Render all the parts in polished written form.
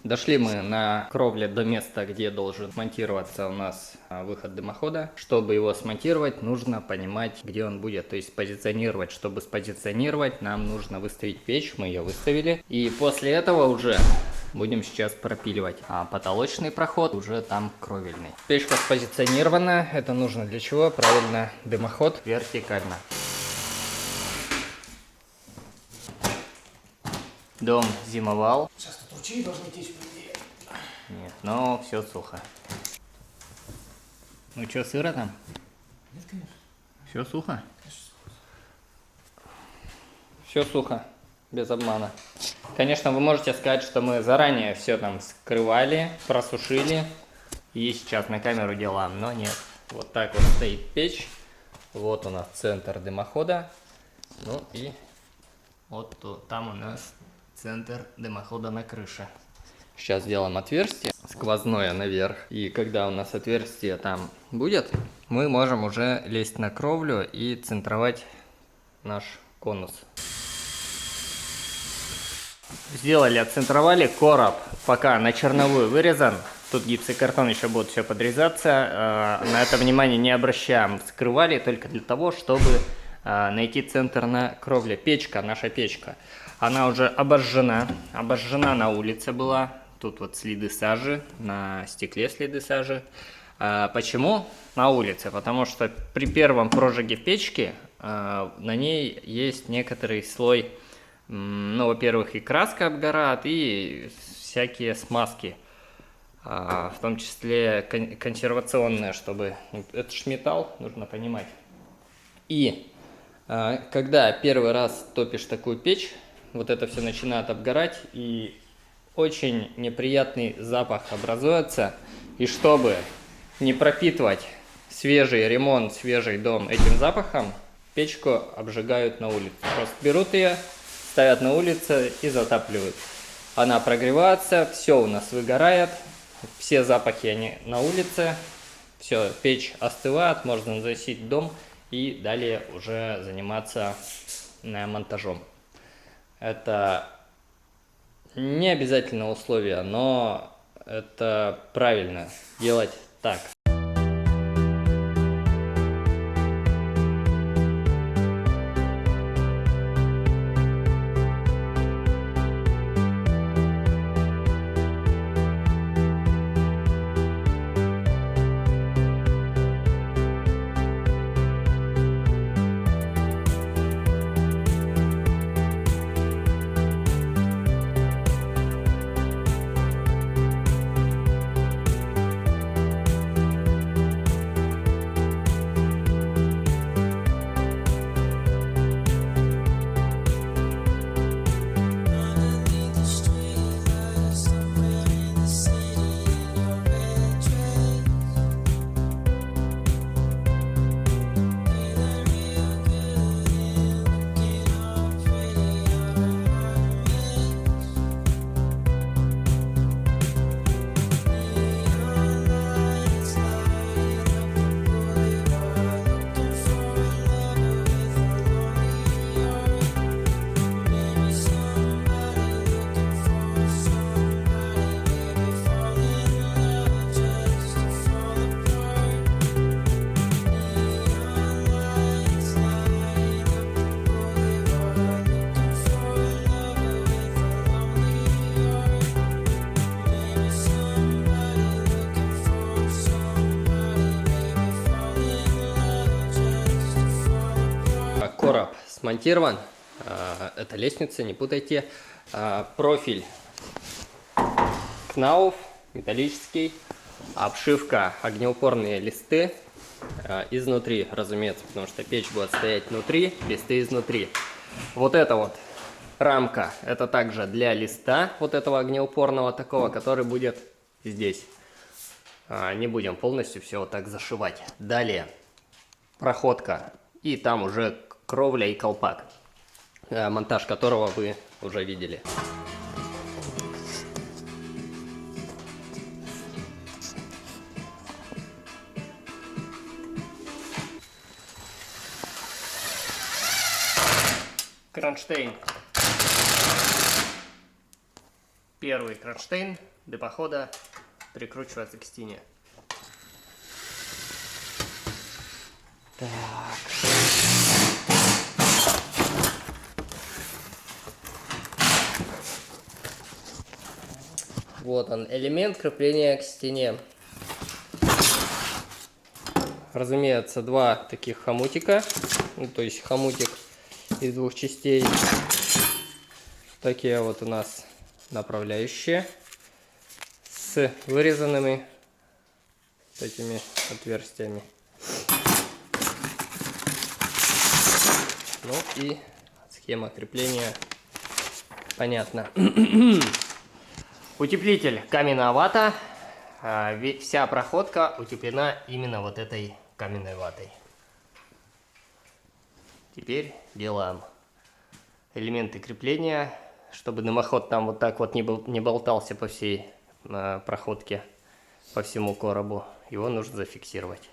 Дошли мы на кровле до места, где должен монтироваться у нас выход дымохода. Чтобы его смонтировать, нужно понимать, где он будет, то есть позиционировать. Чтобы спозиционировать, нам нужно выставить печь, мы ее выставили. И после этого уже будем сейчас пропиливать. А потолочный проход уже там кровельный. Печка спозиционирована, это нужно для чего? Правильно, дымоход вертикально. Дом зимовал. Сейчас тут ручей должны течь, по идее. Нет, но все сухо. Ну что, сыро там? Нет, конечно. Все сухо? Конечно, сухо. Все сухо, без обмана. Конечно, вы можете сказать, что мы заранее все там скрывали, просушили и сейчас на камеру делаем, но нет. Вот так вот стоит печь. Вот у нас центр дымохода. Ну и вот там у нас центр дымохода на крыше. Сейчас сделаем отверстие сквозное наверх. И когда у нас отверстие там будет, мы можем уже лезть на кровлю и центровать наш конус. Сделали, отцентровали. Короб пока на черновую вырезан. Тут гипсокартон еще будет все подрезаться. На это внимание не обращаем. Скрывали только для того, чтобы найти центр на кровле. Печка, наша печка, она уже обожжена. Обожжена на улице была. Тут вот следы сажи, на стекле следы сажи. Почему на улице? Потому что при первом прожиге печки на ней есть некоторый слой, ну, во-первых, и краска обгорает, и всякие смазки. В том числе консервационные, чтобы... Это ж металл, нужно понимать. И когда первый раз топишь такую печь, вот это все начинает обгорать, и очень неприятный запах образуется. И чтобы не пропитывать свежий ремонт, свежий дом этим запахом, печку обжигают на улице. Просто берут ее, ставят на улице и затапливают. Она прогревается, все у нас выгорает, все запахи они на улице, все, печь остывает, можно заносить дом и далее уже заниматься монтажом. Это не обязательное условие, но это правильно делать так. Короб смонтирован, это лестница, не путайте. Профиль КНАУФ металлический, обшивка огнеупорные листы изнутри, разумеется, потому что печь будет стоять внутри, листы изнутри. Вот эта вот рамка, это также для листа вот этого огнеупорного такого, который будет здесь. Не будем полностью все вот так зашивать. Далее проходка, и там уже кровля и колпак, монтаж которого вы уже видели. Кронштейн первый кронштейн дымохода прикручивается к стене. Так. Вот он, элемент крепления к стене. Разумеется, два таких хомутика, ну, то есть хомутик из двух частей. Такие вот у нас направляющие с вырезанными такими отверстиями. Ну и схема крепления понятна. Утеплитель каменная вата. Вся проходка утеплена именно вот этой каменной ватой. Теперь делаем элементы крепления, чтобы дымоход там вот так вот не болтался по всей проходке, по всему коробу. Его нужно зафиксировать.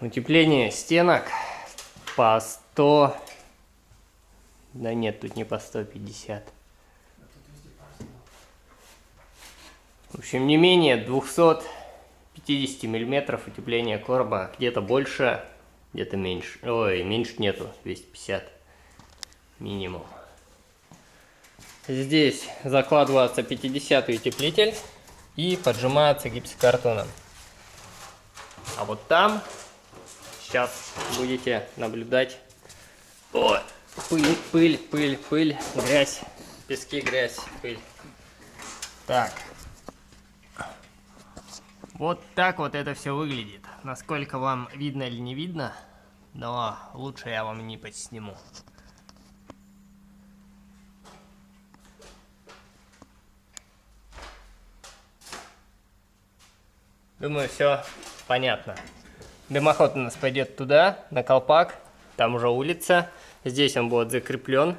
Утепление стенок по 100... Да нет, тут не по 150. В общем, не менее 250 миллиметров утепления короба. Где-то больше, где-то меньше. Ой, меньше нету, 250 минимум. Здесь закладывается 50-й утеплитель и поджимается гипсокартоном. А вот там сейчас будете наблюдать... Ой, пыль, грязь, пески, грязь, пыль. Так. Вот так вот это все выглядит. Насколько вам видно или не видно, но лучше я вам не подсниму. Думаю, все понятно. Дымоход у нас пойдет туда, на колпак. Там уже улица. Здесь он будет закреплен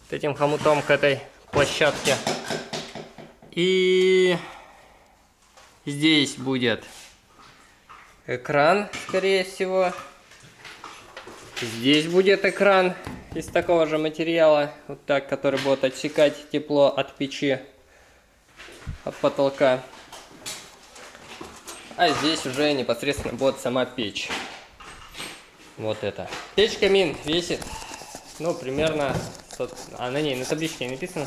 вот этим хомутом к этой площадке. И здесь будет экран, скорее всего. Здесь будет экран из такого же материала, вот так, который будет отсекать тепло от печи, от потолка. А здесь уже непосредственно будет сама печь. Вот это. Печь-камин весит, ну, примерно 100... А на ней, на табличке не написано?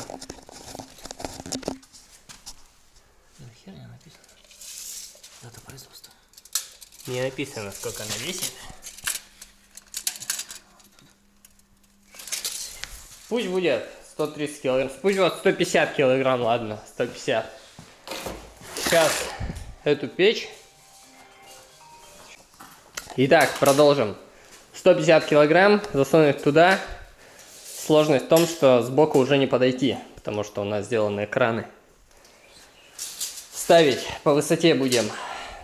Хер не написано. Дата производства. Не написано, сколько она весит. Пусть будет 130 килограмм. Пусть вот 150 килограмм, ладно, 150. Сейчас эту печь. Итак, продолжим. 150 килограмм, засунуть туда. Сложность в том, что сбоку уже не подойти, потому что у нас сделаны экраны. Ставить по высоте будем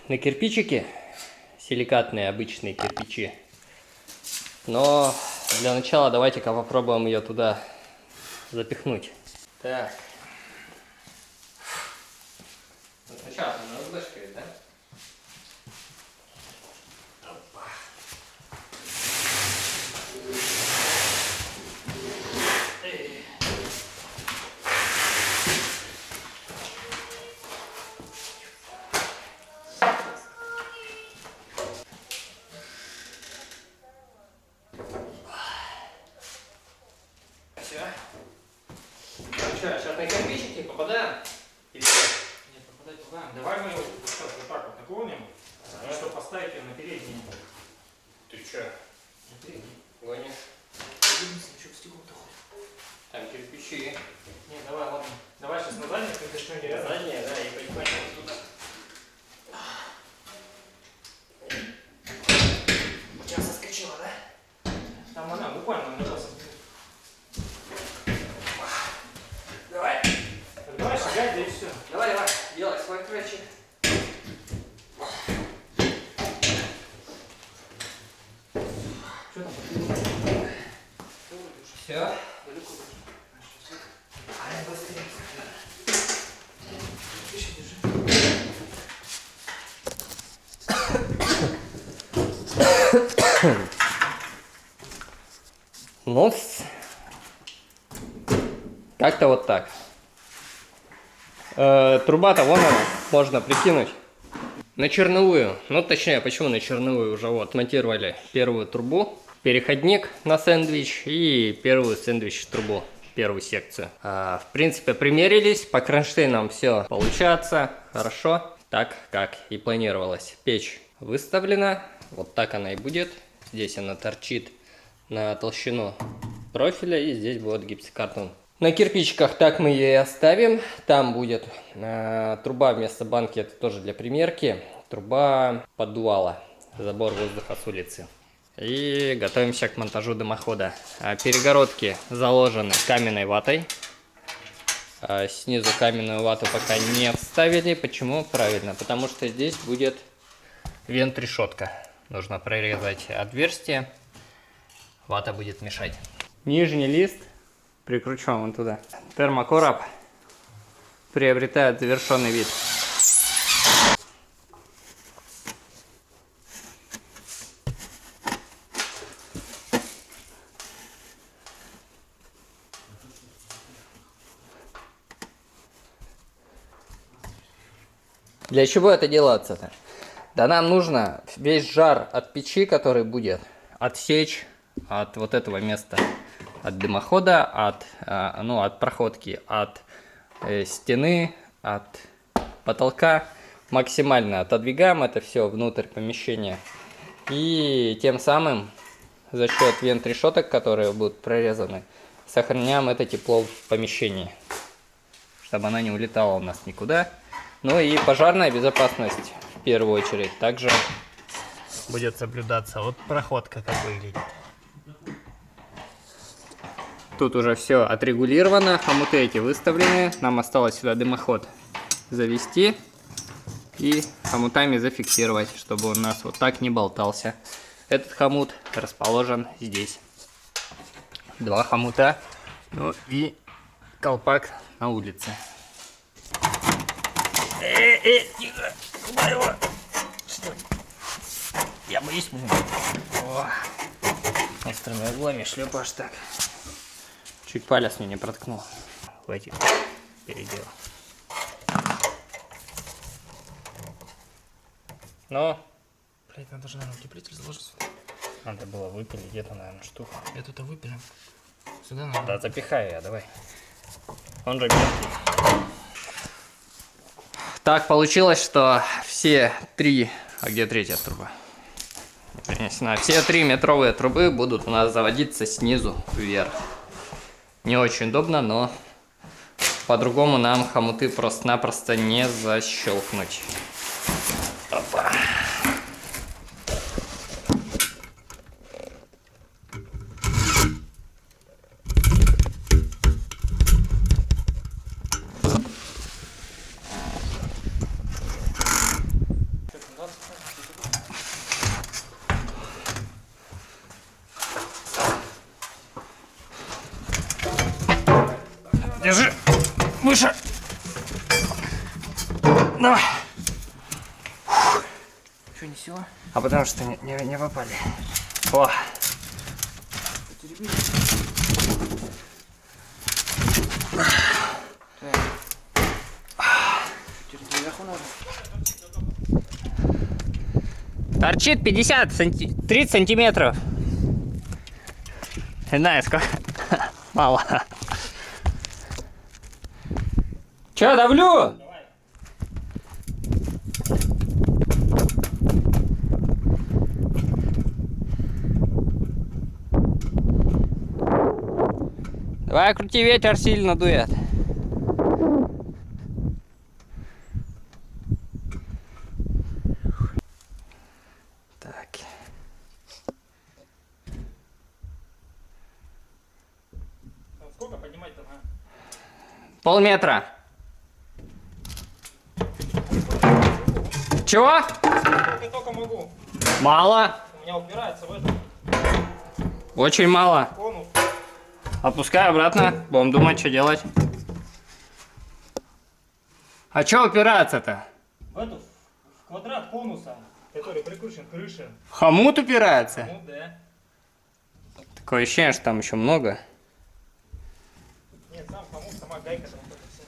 на кирпичики, силикатные обычные кирпичи. Но для начала давайте-ка попробуем ее туда запихнуть. Так. Ну, сначала она разбэшкает, да? Опа. Все. Ну что, сейчас на кирпичики попадаем? И все. Не, попадать туда. Давай мы его сейчас вот так вот наклоним, чтобы поставить ее на передний. Ты че? На передний. Гонишь? Что к стеклу доходит? Там кирпичи. Не, давай, ладно. Давай сейчас на задний, ты что не рядом. Задняя, да, и поднимаем вот туда. У тебя соскочила, да? Там она буквально на раз. Давай. Так давай шагать, да и все. Давай, делай свой крачик. Что там? Все. Далеко. Быстрее. Ну, как-то вот так. Труба-то вон она, можно прикинуть. На черновую, ну точнее, почему на черновую? Уже вот монтировали первую трубу, переходник на сэндвич и первую сэндвич-трубу, первую секцию. В принципе, примерились, по кронштейнам все получается хорошо, так как и планировалось. Печь выставлена, вот так она и будет. Здесь она торчит на толщину профиля, и здесь будет гипсокартон. На кирпичиках так мы ее и оставим. Там будет труба вместо банки, это тоже для примерки. Труба поддувала, забор воздуха с улицы. И готовимся к монтажу дымохода. Перегородки заложены каменной ватой. Снизу каменную вату пока не вставили. Почему? Правильно, потому что здесь будет вент-решетка. Нужно прорезать отверстие. Вата будет мешать. Нижний лист прикручиваем вон туда. Термокороб приобретает завершенный вид. Для чего это делается-то? Да нам нужно весь жар от печи, который будет, отсечь от вот этого места, от дымохода, от проходки, от стены, от потолка. Максимально отодвигаем это все внутрь помещения. И тем самым за счет вент-решеток, которые будут прорезаны, сохраняем это тепло в помещении, чтобы она не улетала у нас никуда. Ну и пожарная безопасность в первую очередь также будет соблюдаться. Вот проходка как выглядит. Тут уже все отрегулировано, хомуты эти выставлены. Нам осталось сюда дымоход завести и хомутами зафиксировать, чтобы он у нас вот так не болтался. Этот хомут расположен здесь. Два хомута, ну и колпак на улице. Тихо, куда его? Стой. Я боюсь. Острыми углами шлепаешь так. Чуть палец мне не проткнул. Хватит. Переделал. Ну? Блять, надо же, наверное, утеплитель заложить сюда. Надо было выпилить где-то, наверное, штуку. Эту-то выпилим. Сюда надо. Да, запихай я, давай. Он же мелкий. Так получилось, что все три... А где третья труба? Принесена. Все 3 метровые трубы будут у нас заводиться снизу вверх. Не очень удобно, но по-другому нам хомуты просто-напросто не защелкнуть. Опа. Держи! Выше! Давай! Что, не сила? А потому что не попали. О! Торчит 30 сантиметров. Не знаю сколько. Мало. Че, давлю? Давай, крути, ветер сильно дует. Так. Сколько поднимать-то? Полметра. Чего? Я только могу. Мало. У меня упирается в это. Очень мало. Конус. Опускай обратно. Будем думать, что делать. А что упираться-то? В эту, в квадрат конуса. который прикручен к крыше. Хомут упирается? Ну да. Такое ощущение, что там еще много. Нет, сам хомут, сама гайка там тоже все.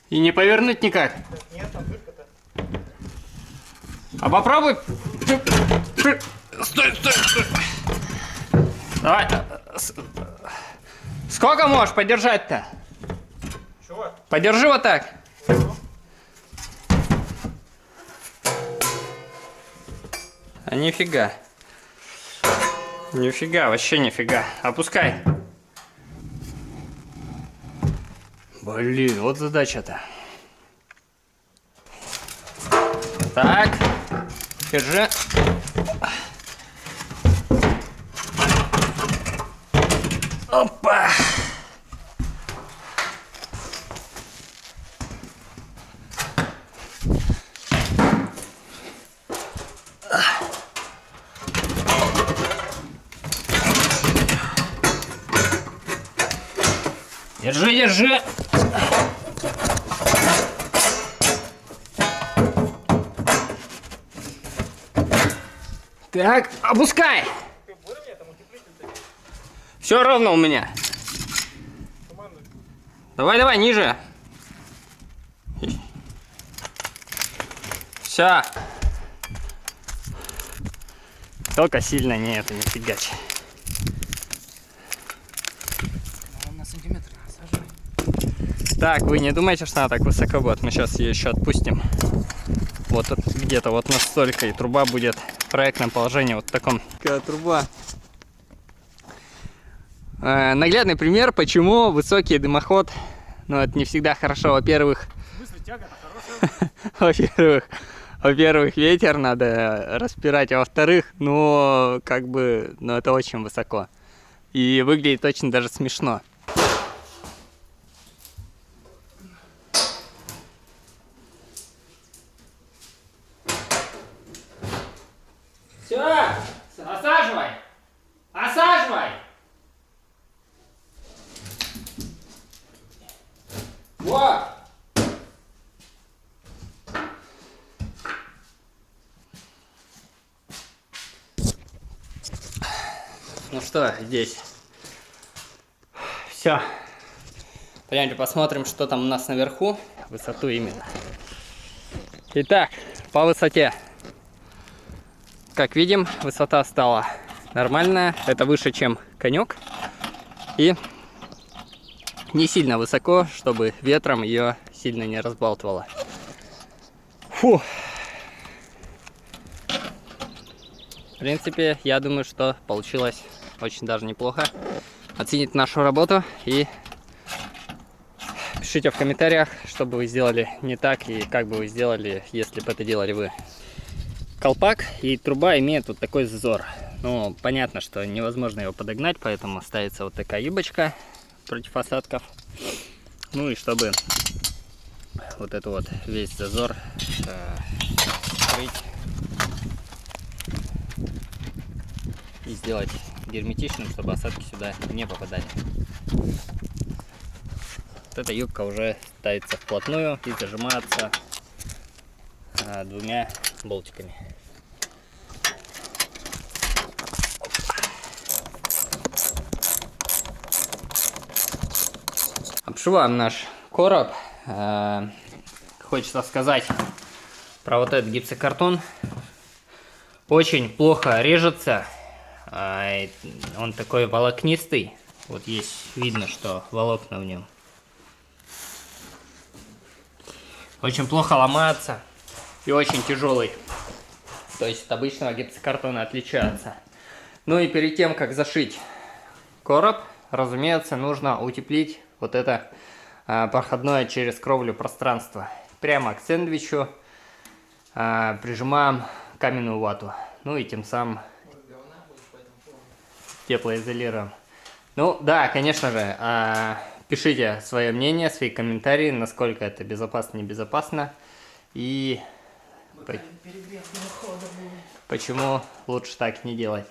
И не повернуть никак. Нет, там дырка-то. А попробуй. Стой, стой, стой. Давай. Сколько можешь подержать-то? Чего? Подержи вот так. А нифига. Нифига, вообще нифига. Опускай. Блин, вот задача-то. Так. Держи. Опа. Держи, держи. Так, опускай. Все ровно у меня. Давай, давай, ниже. Все. Только сильно не это, не фигачь. На сантиметр насаживай. Так, вы не думаете, что она так высоко будет? Мы сейчас ее еще отпустим. Вот где-то вот настолько, и труба будет в проектном положении вот в таком. Такая труба. Наглядный пример, почему высокий дымоход, ну это не всегда хорошо. Во-первых, во-первых, ветер надо распирать, а во-вторых, ну как бы, ну это очень высоко. И выглядит очень даже смешно. Все, осаживай! Осаживай! Вот! Ну что, здесь? Все. Пойдемте посмотрим, что там у нас наверху. Высоту именно. Итак, по высоте. Как видим, высота стала нормальная. Это выше, чем конек. И не сильно высоко, чтобы ветром ее сильно не разбалтывало. Фу. В принципе, я думаю, что получилось очень даже неплохо. Оцените нашу работу и пишите в комментариях, что бы вы сделали не так и как бы вы сделали, если бы это делали вы. Колпак и труба имеют вот такой зазор. Ну, понятно, что невозможно его подогнать, поэтому ставится вот такая юбочка против осадков. Ну и чтобы вот это вот весь зазор скрыть и сделать герметичным, чтобы осадки сюда не попадали. Вот эта юбка уже ставится вплотную и зажимается двумя болтиками. Обшиваем наш короб. Хочется сказать про вот этот гипсокартон. Очень плохо режется. Он такой волокнистый. Вот есть видно, что волокна в нем. Очень плохо ломается и очень тяжелый. То есть от обычного гипсокартона отличается. Ну и перед тем, как зашить короб, разумеется, нужно утеплить вот это проходное через кровлю пространство. Прямо к сэндвичу прижимаем каменную вату. Ну и тем самым теплоизолируем. Ну да, конечно же, пишите свое мнение, свои комментарии, насколько это безопасно, небезопасно. И почему лучше так не делать.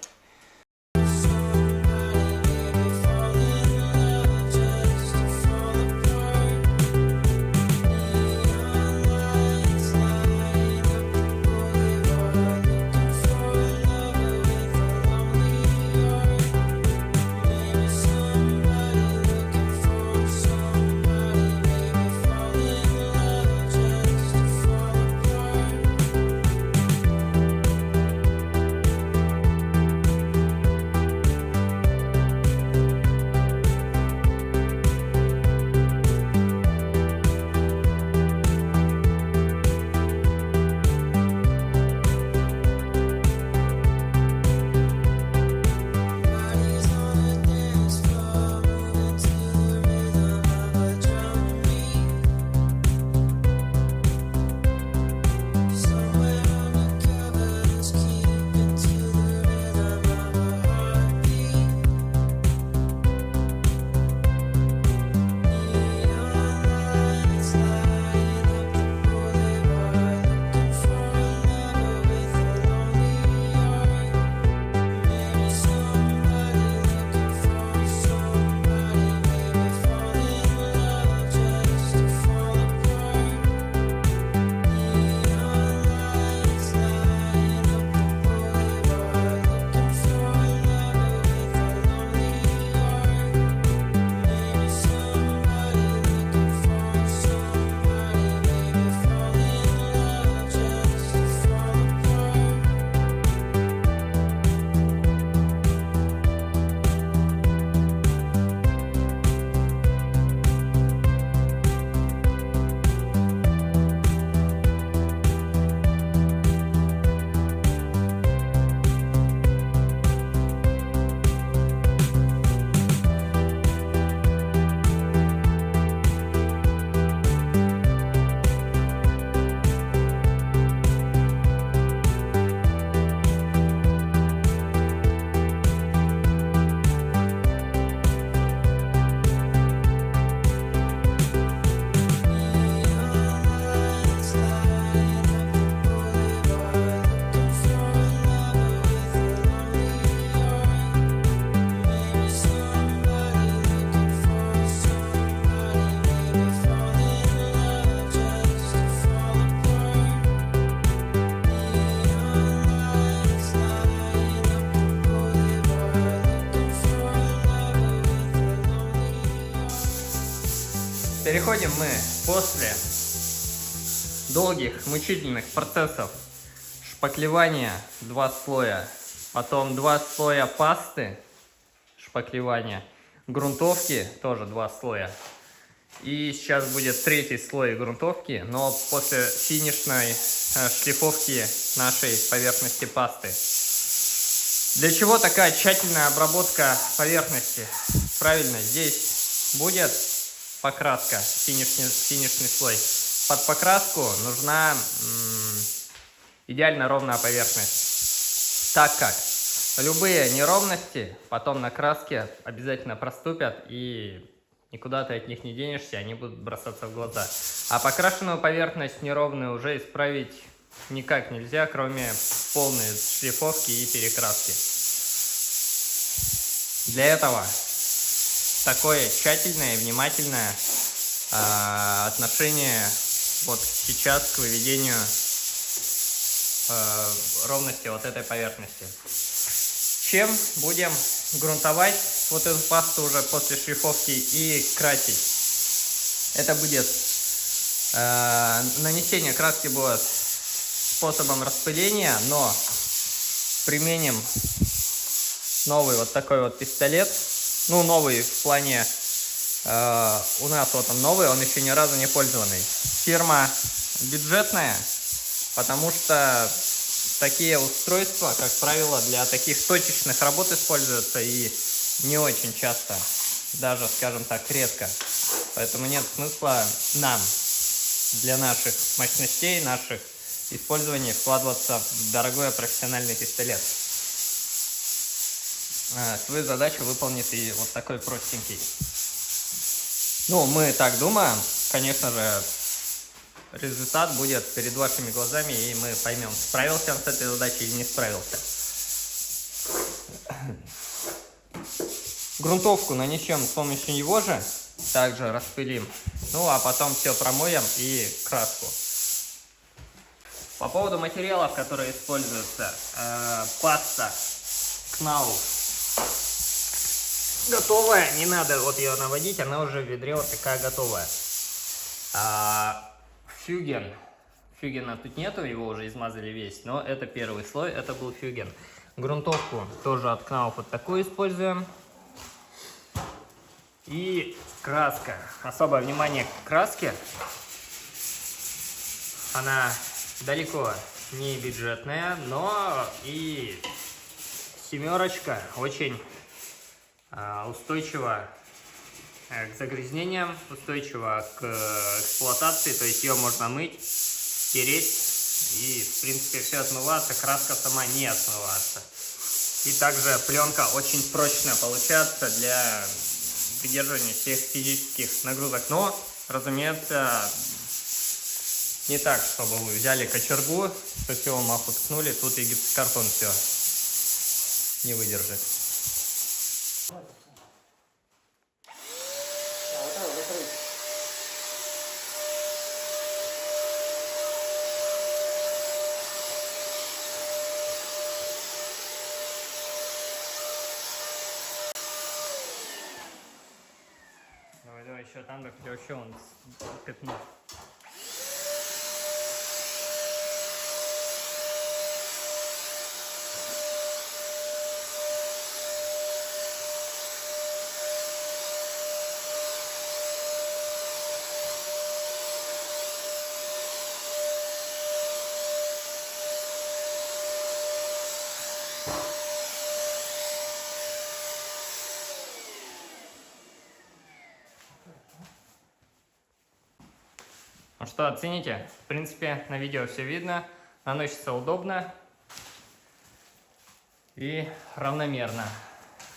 переходим мы после долгих мучительных процессов шпаклевания 2 слоя, потом 2 слоя пасты шпаклевания, грунтовки тоже 2 слоя. И сейчас будет 3-й слой грунтовки, но после финишной шлифовки нашей поверхности пасты. Для чего такая тщательная обработка поверхности? Правильно, здесь будет покраска, финишный слой. Под покраску нужна идеально ровная поверхность, так как любые неровности потом на краске обязательно проступят, и никуда ты от них не денешься, они будут бросаться в глаза. А покрашенную поверхность неровную уже исправить никак нельзя, кроме полной шлифовки и перекраски. Для этого такое тщательное и внимательное отношение вот сейчас к выведению ровности вот этой поверхности. Чем будем грунтовать вот эту пасту уже после шлифовки и красить? Это будет нанесение краски будет способом распыления, но применим новый вот такой вот пистолет. Ну, новый в плане, у нас вот он новый, он еще ни разу не пользованный. Фирма бюджетная, потому что такие устройства, как правило, для таких точечных работ используются и не очень часто, даже, скажем так, редко. Поэтому нет смысла нам, для наших мощностей, наших использований, вкладываться в дорогой профессиональный пистолет. Свою задачу выполнит и вот такой простенький. Ну, мы так думаем. Конечно же, результат будет перед вашими глазами, и мы поймем, справился он с этой задачей или не справился. Грунтовку нанесем с помощью его же, также распылим. Ну, а потом все промоем и краску. По поводу материалов, которые используются. Паста Knauf готовая, не надо вот ее наводить, она уже в ведре вот такая готовая. Фюгена тут нету, его уже измазали весь, но это первый слой, это был фюген. Грунтовку тоже от Knauf вот такую используем. И краска. Особое внимание к краске. Она далеко не бюджетная, но и семерочка очень устойчива к загрязнениям, устойчива к эксплуатации, то есть ее можно мыть, тереть и в принципе все отмываться, краска сама не отмывается. И также пленка очень прочная получается для выдерживания всех физических нагрузок, но, разумеется, не так, чтобы вы взяли кочергу, со всего маху ткнули, тут и гипсокартон все не выдержит. Давай еще там, так вообще он пятно. Ну что, оцените? В принципе, на видео все видно. Наносится удобно и равномерно.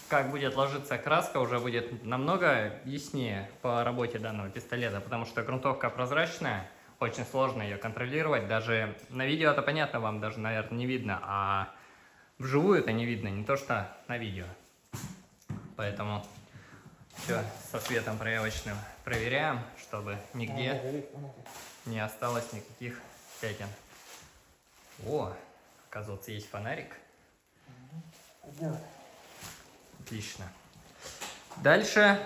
Как будет ложиться краска, уже будет намного яснее по работе данного пистолета, потому что грунтовка прозрачная, очень сложно ее контролировать. Даже на видео это понятно, вам даже, наверное, не видно, а вживую это не видно, не то что на видео. Поэтому все со светом проявочным проверяем, чтобы нигде не осталось никаких пятен. О, оказывается, есть фонарик. Отлично. Дальше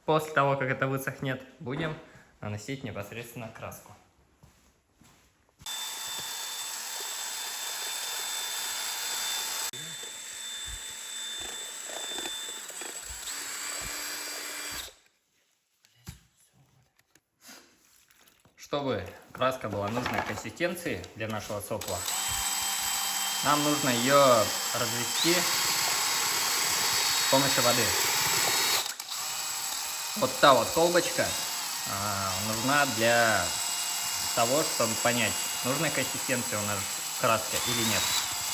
после того, как это высохнет, будем наносить непосредственно краску. Чтобы краска была нужной консистенции для нашего сопла, нам нужно ее развести с помощью воды. Вот та вот колбочка нужна для того, чтобы понять, нужная консистенция у нас краска или нет.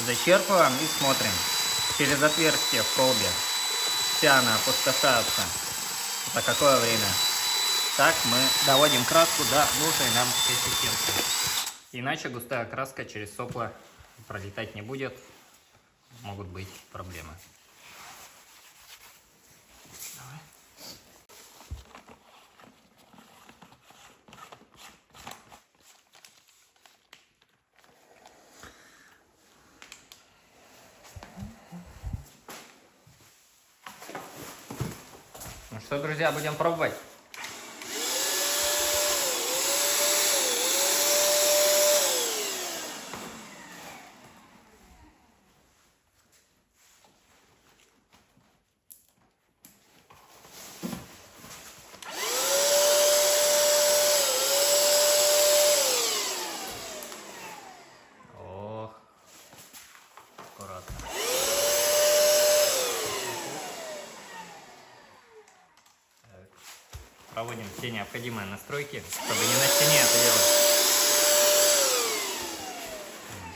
Зачерпываем и смотрим через отверстие в колбе, вся она опустошается, за какое время. Так мы доводим краску до нужной нам консистенции. Иначе густая краска через сопло пролетать не будет, могут быть проблемы. Давай. Ну что, друзья, будем пробовать. Ох, аккуратно. Так. Проводим все необходимые настройки, чтобы не на стене это делать.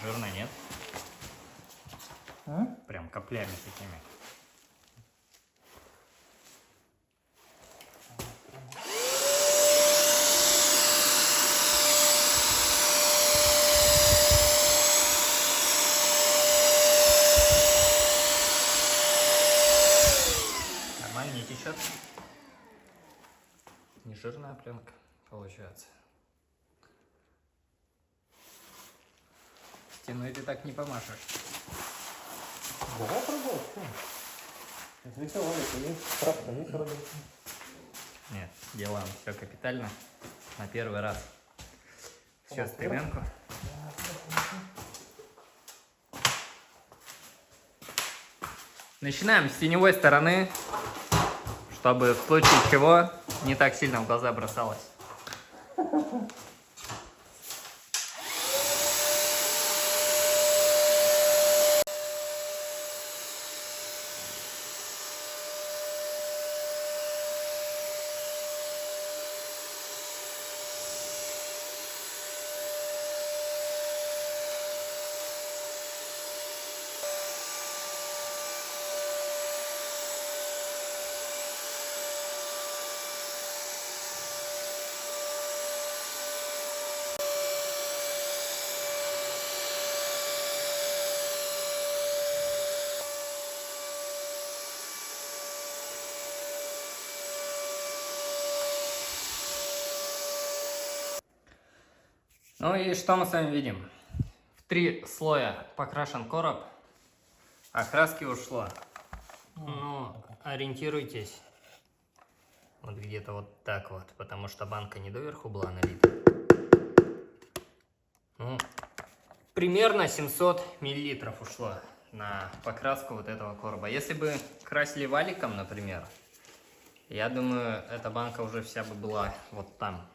Жирно нет? Прям каплями такими. Нормально, не течет. Не жирная пленка получается. Стеной ты так не помашешь. Давай пробовать. Рисовали, есть краска, есть работа. Нет, делаем все капитально на первый раз. Все, стремянку. Начинаем с теневой стороны, чтобы в случае чего не так сильно в глаза бросалось. Ну и что мы с вами видим? В 3 слоя покрашен короб, а краски ушло. Ну, ориентируйтесь. Вот где-то вот так вот, потому что банка не доверху была налита. Ну, примерно 700 миллилитров ушло на покраску вот этого короба. Если бы красили валиком, например, я думаю, эта банка уже вся бы была вот там.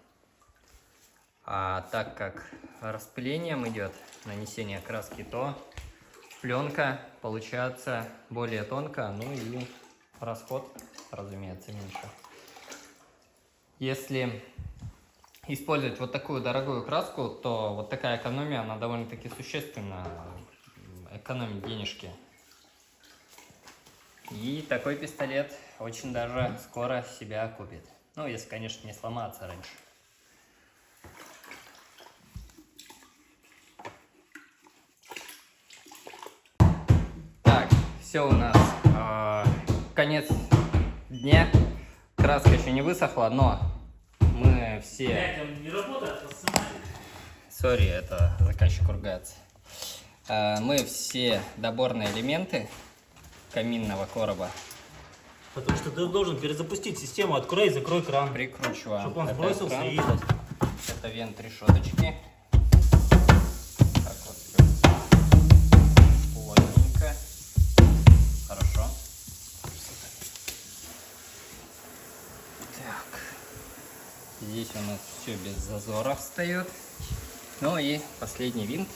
А так как распылением идет нанесение краски, то пленка получается более тонкая, ну и расход, разумеется, меньше. Если использовать вот такую дорогую краску, то вот такая экономия, она довольно-таки существенно экономит денежки. И такой пистолет очень даже скоро себя окупит. Ну, если, конечно, не сломаться раньше. Так, все у нас конец дня. Краска еще не высохла, но мы все... Блять, он не работает, Сори, это заказчик ругается. Мы все доборные элементы каминного короба Потому что ты должен перезапустить систему. Открой и закрой кран. Прикручиваем. Чтобы он Это сбросился кран. и... Это вент решеточки. Так вот плотненько. Хорошо. Так. Здесь у нас все без зазора встает. Ну и последний винт.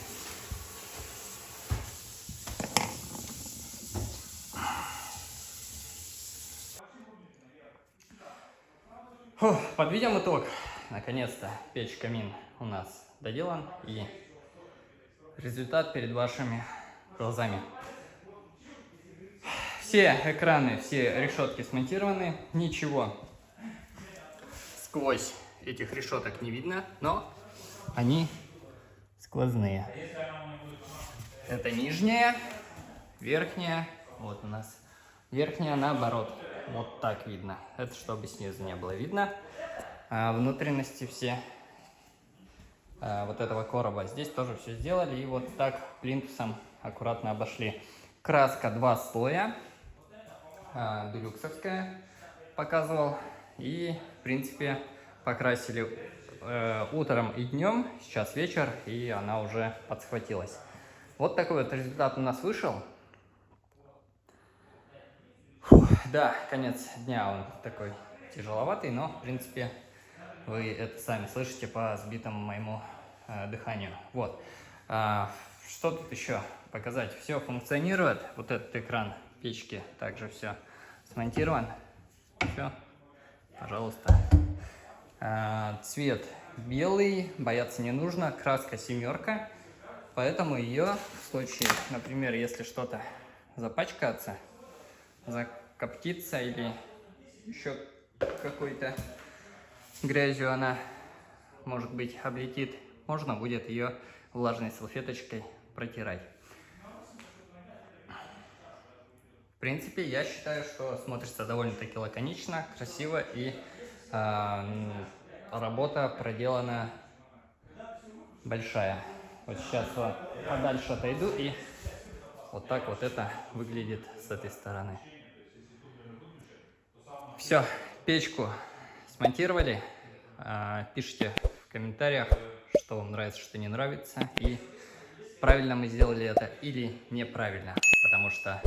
Фух, подведем итог. Наконец-то печь-камин у нас доделан, и результат перед вашими глазами. Все экраны, все решетки смонтированы, ничего сквозь этих решеток не видно, но они сквозные. Это нижняя, верхняя, вот у нас верхняя наоборот. Вот так видно. Это чтобы снизу не было видно. А внутренности все вот этого короба. Здесь тоже все сделали. И вот так плинтусом аккуратно обошли. Краска 2 слоя. Делюксовская показывал. И в принципе покрасили утром и днем. Сейчас вечер, и она уже подсхватилась. Вот такой вот результат у нас вышел. Да, конец дня он такой тяжеловатый, но, в принципе, вы это сами слышите по сбитому моему дыханию. Вот. Что тут еще показать? Все функционирует. Вот этот экран печки также все смонтирован. Все, пожалуйста. Цвет белый, бояться не нужно. Краска 7, поэтому ее в случае, например, если что-то запачкается, закоптится или еще какой-то грязью она, может быть, облетит, можно будет ее влажной салфеточкой протирать. В принципе, я считаю, что смотрится довольно-таки лаконично, красиво, и работа проделана большая. Вот сейчас вот подальше отойду, и вот так вот это выглядит с этой стороны. Все, печку смонтировали. Пишите в комментариях, что вам нравится, что не нравится, и правильно мы сделали это или неправильно, потому что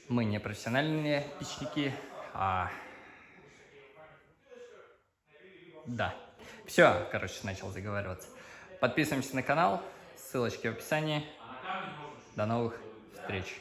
мы не профессиональные печники, да. Все, короче, начал заговариваться. Подписываемся на канал, ссылочки в описании. До новых встреч.